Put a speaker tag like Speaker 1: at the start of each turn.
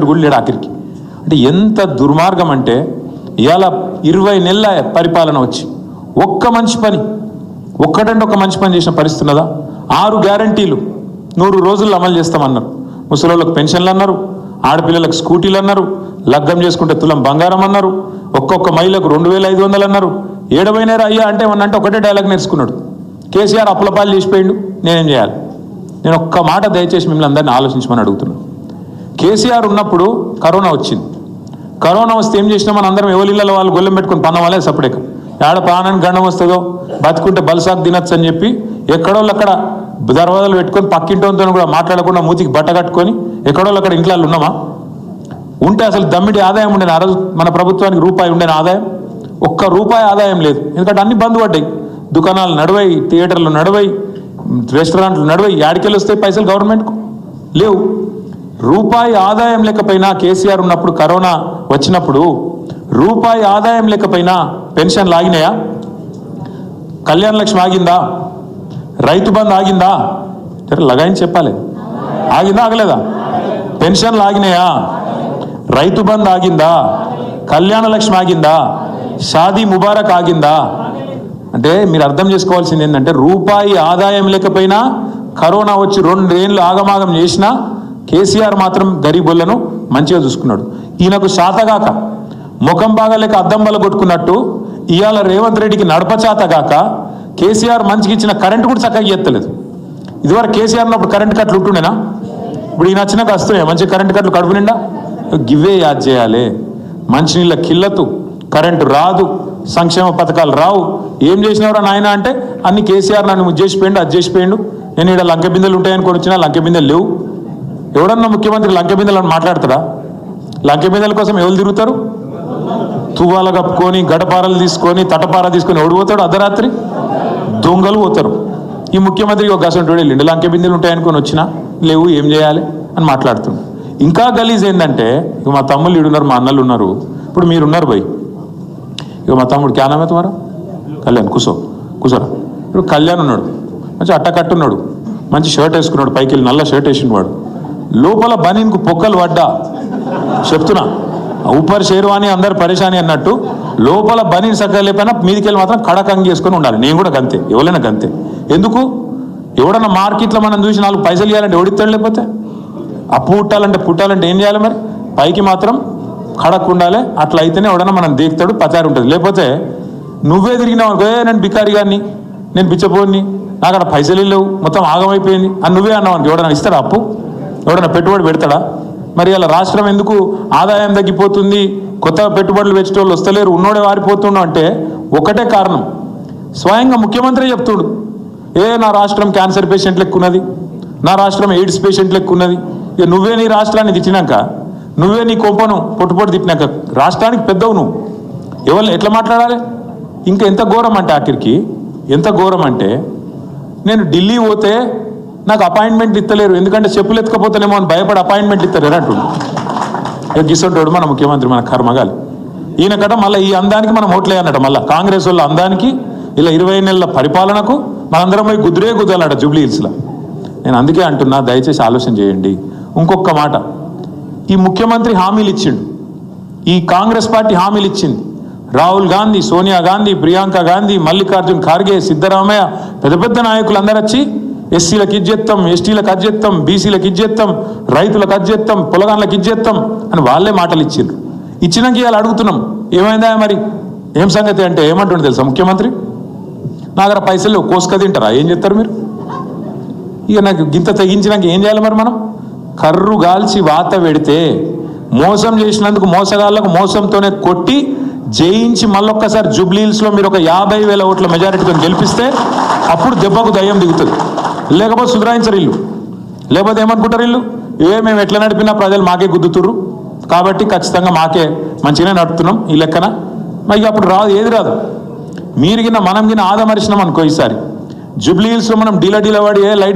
Speaker 1: కూడా లేడు ఆఖరికి. అంటే ఎంత దుర్మార్గం అంటే ఇవాళ 20 నెలల పరిపాలన వచ్చి ఒక్క మంచి పని ఒక్కటంటే ఒక మంచి పని చేసిన పరిస్థితి ఉన్నదా? 6 గ్యారంటీలు 100 రోజుల్లో అమలు చేస్తామన్నారు. ముసలోళ్ళకి పెన్షన్లు అన్నారు, ఆడపిల్లలకు స్కూటీలు అన్నారు, లగ్గం చేసుకుంటే తులం బంగారం అన్నారు, ఒక్కొక్క మహిళకు 2500 అన్నారు. ఏడవైనారు అయ్యా అంటే అంటే ఒకటే డైలాగ్ నేర్చుకున్నాడు. కేసీఆర్ అప్పులపాలు చేసిపోయిండు, నేనేం చేయాలి? నేను ఒక్క మాట దయచేసి మిమ్మల్ని అందరినీ ఆలోచించమని అడుగుతున్నాను. కేసీఆర్ ఉన్నప్పుడు కరోనా వచ్చింది. కరోనా వస్తే ఏం చేసినా మన అందరం ఎవరిళ్ళలో వాళ్ళు గొల్లెం పెట్టుకుని పన్నవాలే సపడేక ఏడ ప్రాణానికి గండం వస్తుందో బతుకుంటే బలసాకు తినచ్చు అని చెప్పి ఎక్కడోళ్ళు అక్కడ దర్వాజాలు పెట్టుకొని పక్కింటితో కూడా మాట్లాడకుండా మూతికి బట్ట కట్టుకొని ఎక్కడోళ్ళు అక్కడ ఇంట్లో ఉన్నామా? ఉంటే అసలు దమ్మిడి ఆదాయం ఉండేది ఆ రోజు మన ప్రభుత్వానికి రూపాయి ఉండేది ఆదాయం? ఒక్క రూపాయి ఆదాయం లేదు. ఎందుకంటే అన్ని బంద్ పడ్డాయి. దుకాణాలు నడవై, థియేటర్లు నడవై, రెస్టారెంట్లు నడవై, యాడికెళ్ళి వస్తాయి పైసలు గవర్నమెంట్కు? లేవు. రూపాయి ఆదాయం లేకపోయినా కేసీఆర్ ఉన్నప్పుడు కరోనా వచ్చినప్పుడు రూపాయి ఆదాయం లేకపోయినా పెన్షన్లు ఆగినాయా? కళ్యాణ లక్ష్మి ఆగిందా? రైతు బంధు ఆగిందా? లగాయని చెప్పాలి. ఆగిందా ఆగలేదా? పెన్షన్లు ఆగినాయా? రైతు బంధు ఆగిందా? కళ్యాణ లక్ష్మి ఆగిందా? షాదీ ముబారక్ ఆగిందా? అంటే మీరు అర్థం చేసుకోవాల్సింది ఏంటంటే రూపాయి ఆదాయం లేకపోయినా కరోనా వచ్చి 2 ఏళ్ళు ఆగమాగం చేసినా కేసీఆర్ మాత్రం గరీబులను మంచిగా చూసుకున్నాడు. ఈయనకు శాతగాక ముఖం బాగాలేక అద్దం బల కొట్టుకున్నట్టు ఇవాళ రేవంత్ రెడ్డికి నడపచాతగాక కేసీఆర్ మంచిగా ఇచ్చిన కరెంటు కూడా చక్కగా ఎత్తలేదు. ఇదివరకు కేసీఆర్ ఉన్నప్పుడు కరెంటు కట్లు ఉంటుండేనా? ఇప్పుడు ఈయన వచ్చినాక వస్తున్నాయి మంచి కరెంటు కట్లు కడుపు నిండా. గివ్వే యాద్ చేయాలి. మంచినీళ్ళ కిల్లతు, కరెంటు రాదు, సంక్షేమ పథకాలు రావు. ఏం చేసినవరా నాయన అంటే అన్ని కేసీఆర్ నన్ను చేసిపోయిండు, అది చేసిపోయిండు. నేను ఇక్కడ లంకె బిందెలు ఉంటాయనుకొని వచ్చినా లంకె బిందెలు లేవు. ఎవడన్నా ముఖ్యమంత్రి లంకె బిందెలు అని మాట్లాడతారా? లంకె బిందెల కోసం ఎవరు తిరుగుతారు? తువ్వాల కప్పుకొని గడపారలు తీసుకొని తటపార తీసుకొని ఎవడు పోతాడు? అర్ధరాత్రి దొంగలు పోతారు. ఈ ముఖ్యమంత్రికి ఒక గసంటోడు వెళ్ళిండు, లంకె బిందెలు ఉంటాయనుకొని వచ్చినా లేవు, ఏం చేయాలి అని మాట్లాడుతుంది. ఇంకా గలీజ్ ఏంటంటే ఇక మా తమ్ముళ్ళు ఇడున్నారు, మా అన్నలు ఉన్నారు, ఇప్పుడు మీరున్నారు భయ్. ఇక మా తమ్ముడు క్యానామే తుమారా కళ్యాణ్ కూసోరా. ఇప్పుడు కళ్యాణ్ ఉన్నాడు, మంచి అట్టకట్టున్నాడు, మంచి షర్ట్ వేసుకున్నాడు, పైకి వెళ్ళి నల్ల షర్ట్ వేసిన వాడు, లోపల బనీన్కు పొక్కలు పడ్డా చెప్తున్నా, ఊపర్ షేర్వాణి అందరు పరేషాని అన్నట్టు లోపల బనీన్ సక్కగా లేకపోయినా మీదికి వెళ్ళి మాత్రం కడకంగి చేసుకొని ఉండాలి. నేను కూడా గంతే, ఎవరైనా గంతే. ఎందుకు? ఎవడన్నా మార్కెట్లో మనం చూసి 4 పైసలు ఇవ్వాలంటే ఎవడిస్తాడు? లేకపోతే అప్పు పుట్టాలంటే ఏం చేయాలి మరి? పైకి మాత్రం కడక్ ఉండాలి. అట్లా అయితేనే ఎవడన్నా మనం దేకుతాడు, పచారు ఉంటుంది. లేకపోతే నువ్వే తిరిగినావు అనుకో, నేను బికారి గారిని, నేను బిచ్చపోని, నాకు అక్కడ పైసలు లేవు, మొత్తం ఆగమైపోయింది అని నువ్వే అన్నావు అనుకో, ఎవడన్నా ఇస్తాడా? అప్పు ఎవడన్నా పెట్టుబడి పెడతాడా? మరి అలా రాష్ట్రం ఎందుకు ఆదాయం తగ్గిపోతుంది, కొత్తగా పెట్టుబడులు పెట్టేటోళ్ళు వస్తలేరు, ఉన్నోడే వారిపోతుండు అంటే ఒకటే కారణం. స్వయంగా ముఖ్యమంత్రి చెప్తుడు, నా రాష్ట్రం క్యాన్సర్ పేషెంట్లు ఎక్కున్నది, నా రాష్ట్రం ఎయిడ్స్ పేషెంట్లు ఎక్కున్నది. ఇక నువ్వే నీ రాష్ట్రాన్ని తిట్టినాక, నువ్వే నీ కొంపను పొట్టుపొట్టు తిట్టినాక రాష్ట్రానికి పెద్దవు నువ్వు. ఎవరు ఎట్లా మాట్లాడాలి? ఇంకా ఎంత ఘోరం అంటే ఆఖరికి ఎంత ఘోరం అంటే నేను ఢిల్లీ పోతే నాకు అపాయింట్మెంట్ ఇస్తలేరు, ఎందుకంటే చెప్పులు ఎత్తుకపోతేనేమో అని భయపడి అపాయింట్మెంట్ ఇస్తలేరు అంటుండు. ఇక గిసంటోడు మన ముఖ్యమంత్రి, మన కర్మగాలి. ఈయనకట మళ్ళీ ఈ అందానికి మనం ఓట్లే అన్నట, మళ్ళీ కాంగ్రెస్ వాళ్ళ అందానికి ఇలా 20 నెలల పరిపాలనకు మనందరం పోయి గుద్దులాట జూబ్లీ హిల్స్లో. నేను అందుకే అంటున్నా, దయచేసి ఆలోచన చేయండి. ఇంకొక మాట, ఈ ముఖ్యమంత్రి హామీలు ఇచ్చిండు, ఈ కాంగ్రెస్ పార్టీ హామీలు ఇచ్చింది. రాహుల్ గాంధీ, సోనియా గాంధీ, ప్రియాంక గాంధీ, మల్లికార్జున్ ఖార్గే, సిద్ధరామయ్య, పెద్ద నాయకులు అందరూ వచ్చి ఎస్సీలకు ఇచ్చేస్తాం, ఎస్టీలకు అజ్జేస్తాం, బీసీలకు ఇచ్చేస్తాం, రైతులకు అజ్జేస్తాం, పొలగాన్లకు ఇచ్చేస్తాం అని వాళ్ళే మాటలు ఇచ్చిండ్రు. ఇచ్చినాక ఇవాళ అడుగుతున్నాం, ఏమైందా మరి ఏం సంగతి అంటే ఏమంటుండే తెలుసా ముఖ్యమంత్రి? నా దగ్గర పైసలు కోసుక తింటారా, ఏం చెప్తారు మీరు? ఇక నాకు గింత తెగించినాక ఏం చేయాలి మరి? మనం కర్రు గాల్చి వాత పెడితే మోసం చేసినందుకు మోసగాళ్ళకు మోసంతోనే కొట్టి జయించి మళ్ళొక్కసారి జూబ్లీ హిల్స్లో మీరు ఒక 50,000 ఓట్ల మెజారిటీతో గెలిపిస్తే అప్పుడు దెబ్బకు దయ్యం దిగుతుంది. లేకపోతే సుధరాయించరు ఇల్లు. లేకపోతే ఏమనుకుంటారు ఇల్లు? మేము ఎట్లా నడిపినా ప్రజలు మాకే గుద్దుతుర్రు కాబట్టి ఖచ్చితంగా మాకే మంచిగానే నడుపుతున్నాం ఈ లెక్కన. మరి అప్పుడు రాదు, ఏది రాదు. మీరు గిన్న మనం గిన్న ఆదమరిచినాం అనుకో, ఈసారి జూబ్లీ హిల్స్లో మనం డీల వాడి లైట్